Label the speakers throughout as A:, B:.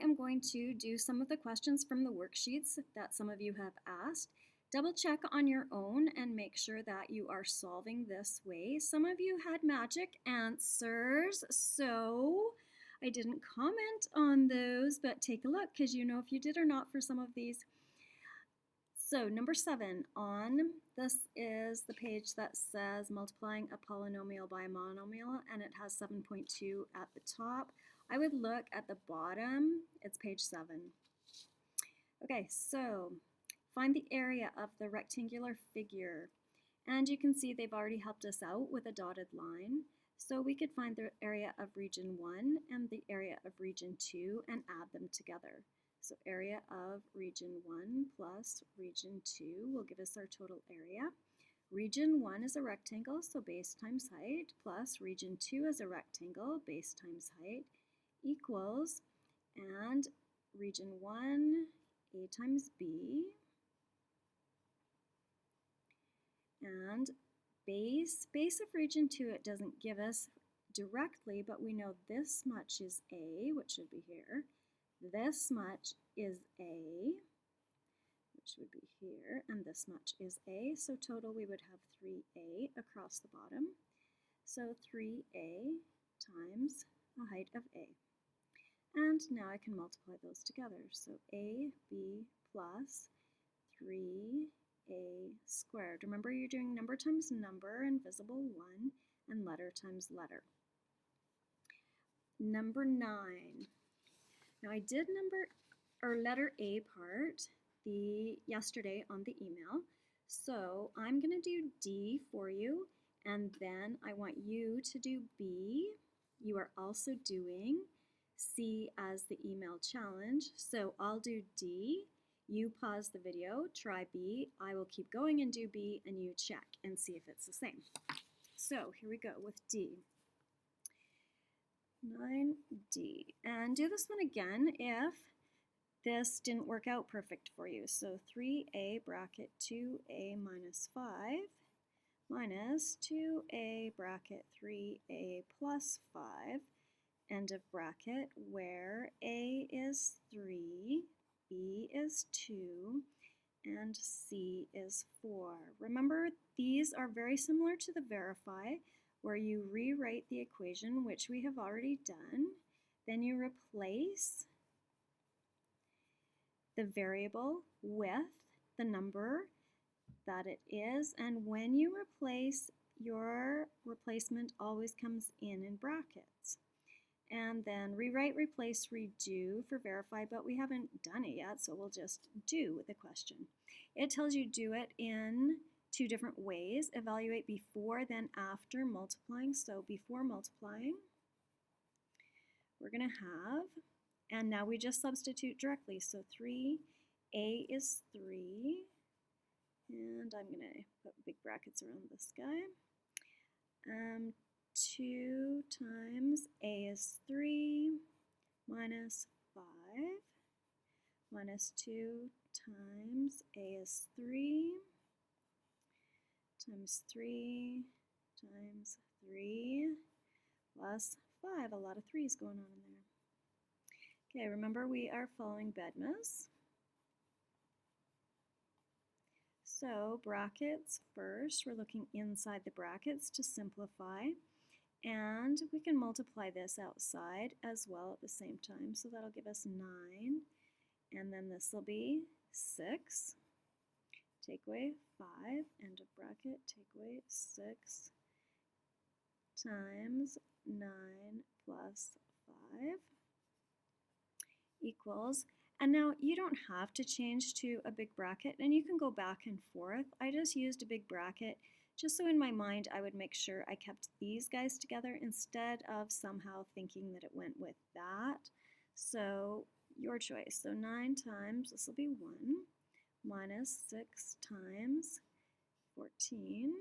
A: am going to do some of the questions from the worksheets that some of you have asked. Double check on your own and make sure that you are solving this way. Some of you had magic answers, so I didn't comment on those, but take a look because you know if you did or not for some of these. So number 7 on this is the page that says multiplying a polynomial by a monomial, and it has 7.2 at the top. I would look at the bottom, it's page 7. Okay, so find the area of the rectangular figure, and you can see they've already helped us out with a dotted line. So we could find the area of region 1 and the area of region 2 and add them together. So area of region 1 plus region 2 will give us our total area. Region 1 is a rectangle, so base times height, plus region 2 is a rectangle, base times height, equals, and region 1, a times b, and base of region 2, it doesn't give us directly, but we know this much is a, which should be here. This much is a, which would be here, and this much is a. So total we would have 3a across the bottom. So 3a times a height of a. And now I can multiply those together. So ab plus 3a squared. Remember, you're doing number times number, invisible 1, and letter times letter. Number 9. Now I did letter A part yesterday on the email, so I'm going to do D for you, and then I want you to do B. You are also doing C as the email challenge, so I'll do D. You pause the video, try B. I will keep going and do B, and you check and see if it's the same. So here we go with D. 9D. And do this one again if this didn't work out perfect for you. So 3a bracket 2a minus 5 minus 2a bracket 3a plus 5, end of bracket, where a is 3, b is 2, and c is 4. Remember, these are very similar to the verify, where you rewrite the equation, which we have already done. Then you replace the variable with the number that it is, and when you replace, your replacement always comes in brackets. And then rewrite, replace, redo for verify, but we haven't done it yet, so we'll just do the question. It tells you do it in 2 different ways. Evaluate before, then after multiplying. So before multiplying, we're going to have, and now we just substitute directly. So 3a is 3, and I'm going to put big brackets around this guy. 2 times a is 3 minus 5 minus 2 times a is 3 times 3 times 3 plus 5. A lot of 3's going on in there. Okay, remember we are following BEDMAS. So brackets first, we're looking inside the brackets to simplify. And we can multiply this outside as well at the same time. So that'll give us 9. And then this will be 6. Take away 5, end of bracket, take away 6 times 9 plus 5 equals, and now you don't have to change to a big bracket, and you can go back and forth. I just used a big bracket just so in my mind I would make sure I kept these guys together instead of somehow thinking that it went with that. So your choice. So 9 times, this will be 1, minus 6 times 14,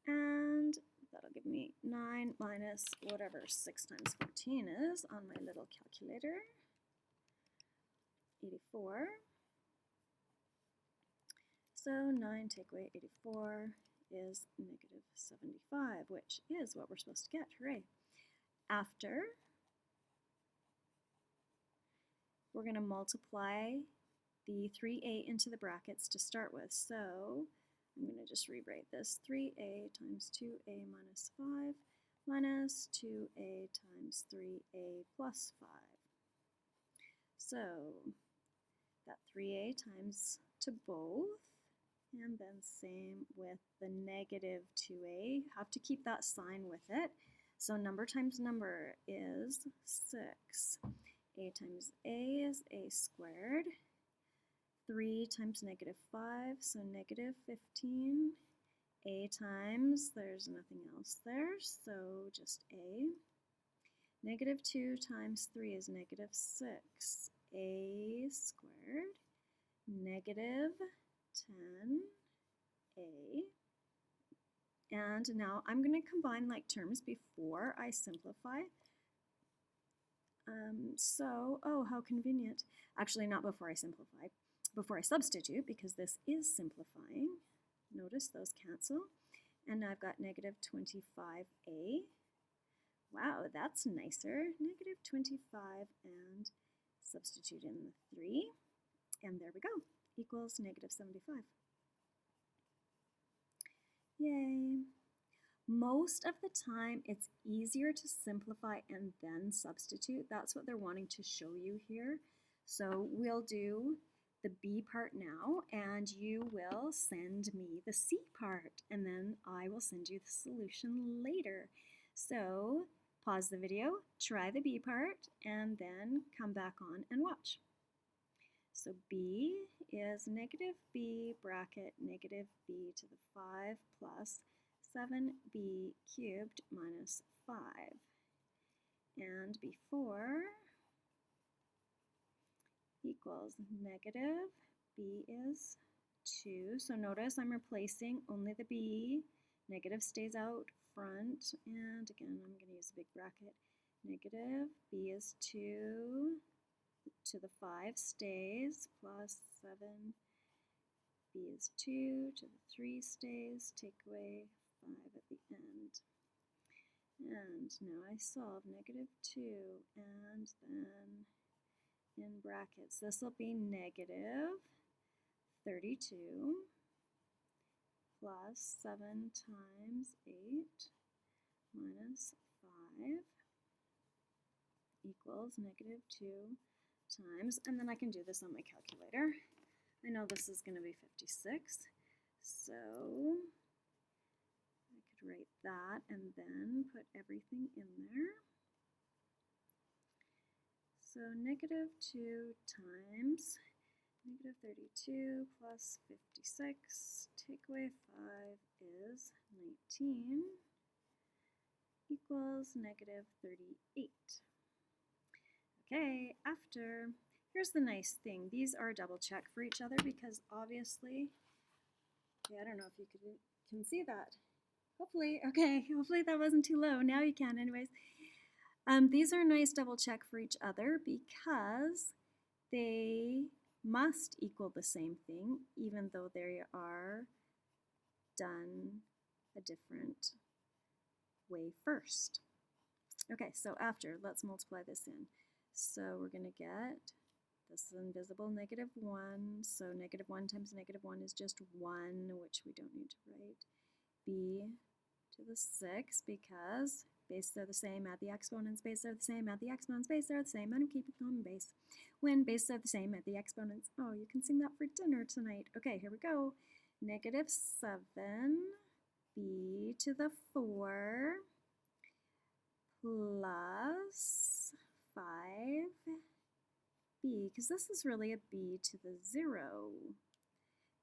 A: and that'll give me 9 minus whatever 6 times 14 is on my little calculator, 84. So 9 take away 84 is negative 75, which is what we're supposed to get. Hooray. After we're going to multiply the 3a into the brackets to start with. So I'm going to just rewrite this. 3a times 2a minus 5 minus 2a times 3a plus 5. So that 3a times to both, and then same with the negative 2a. Have to keep that sign with it. So number times number is 6. A times a is a squared. 3 times negative 5, so negative 15. A times, there's nothing else there, so just a. Negative 2 times 3 is negative 6. A squared. Negative 10a. And now I'm going to combine like terms before I simplify. Oh, how convenient. Actually, not before I simplify. Before I substitute, because this is simplifying. Notice those cancel. And now I've got negative 25a. Wow, that's nicer. Negative 25 and substitute in the 3. And there we go. Equals negative 75. Yay. Most of the time, it's easier to simplify and then substitute. That's what they're wanting to show you here. So we'll do the B part now, and you will send me the C part, and then I will send you the solution later. So pause the video, try the B part, and then come back on and watch. So B is negative B bracket negative B to the 5 plus 7b cubed minus 5. And before equals negative, b is 2. So notice I'm replacing only the b. Negative stays out front. And again, I'm going to use a big bracket. Negative, b is 2 to the 5 stays, plus 7. B is 2 to the 3 stays, take away 5 at the end. And now I solve negative 2, and then in brackets, this will be negative 32 plus 7 times 8 minus 5 equals negative 2 times, and then I can do this on my calculator. I know this is going to be 56, so I could write that and then put everything in there. So negative 2 times negative 32 plus 56, take away 5 is 19, equals negative 38. Okay, after, here's the nice thing. These are double check for each other because obviously, I don't know if you can see that. Hopefully, okay, hopefully that wasn't too low. Now you can anyways. These are nice double check for each other because they must equal the same thing even though they are done a different way first. Okay, so after, let's multiply this in. So we're going to get, this is invisible, negative 1. So negative 1 times negative 1 is just 1, which we don't need to write. B to the 6, because bases are the same, add the exponents, bases are the same, add the exponents, bases are the same, and keep it on base. When bases are the same, add the exponents. Oh, you can sing that for dinner tonight. Okay, here we go. Negative 7, b to the 4, plus 5b, because this is really a b to the 0.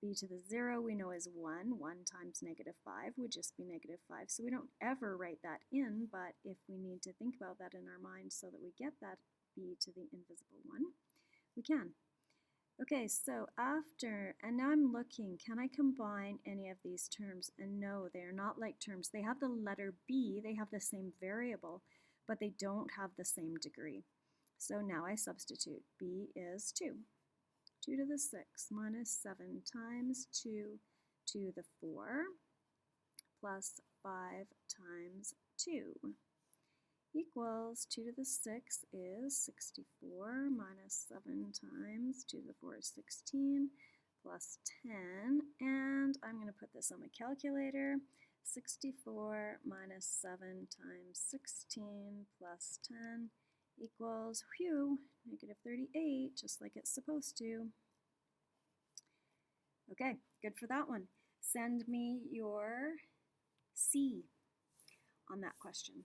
A: B to the 0 we know is 1. 1 times negative 5 would just be negative 5. So we don't ever write that in, but if we need to think about that in our mind so that we get that b to the invisible 1, we can. Okay, so after, and now I'm looking, can I combine any of these terms? And no, they are not like terms. They have the letter b, they have the same variable, but they don't have the same degree. So now I substitute. B is 2. 2 to the 6 minus 7 times 2 to the 4 plus 5 times 2 equals 2 to the 6 is 64 minus 7 times 2 to the 4 is 16 plus 10. And I'm going to put this on my calculator. 64 minus 7 times 16 plus 10 equals, negative 38, just like it's supposed to. Okay, good for that one. Send me your C on that question.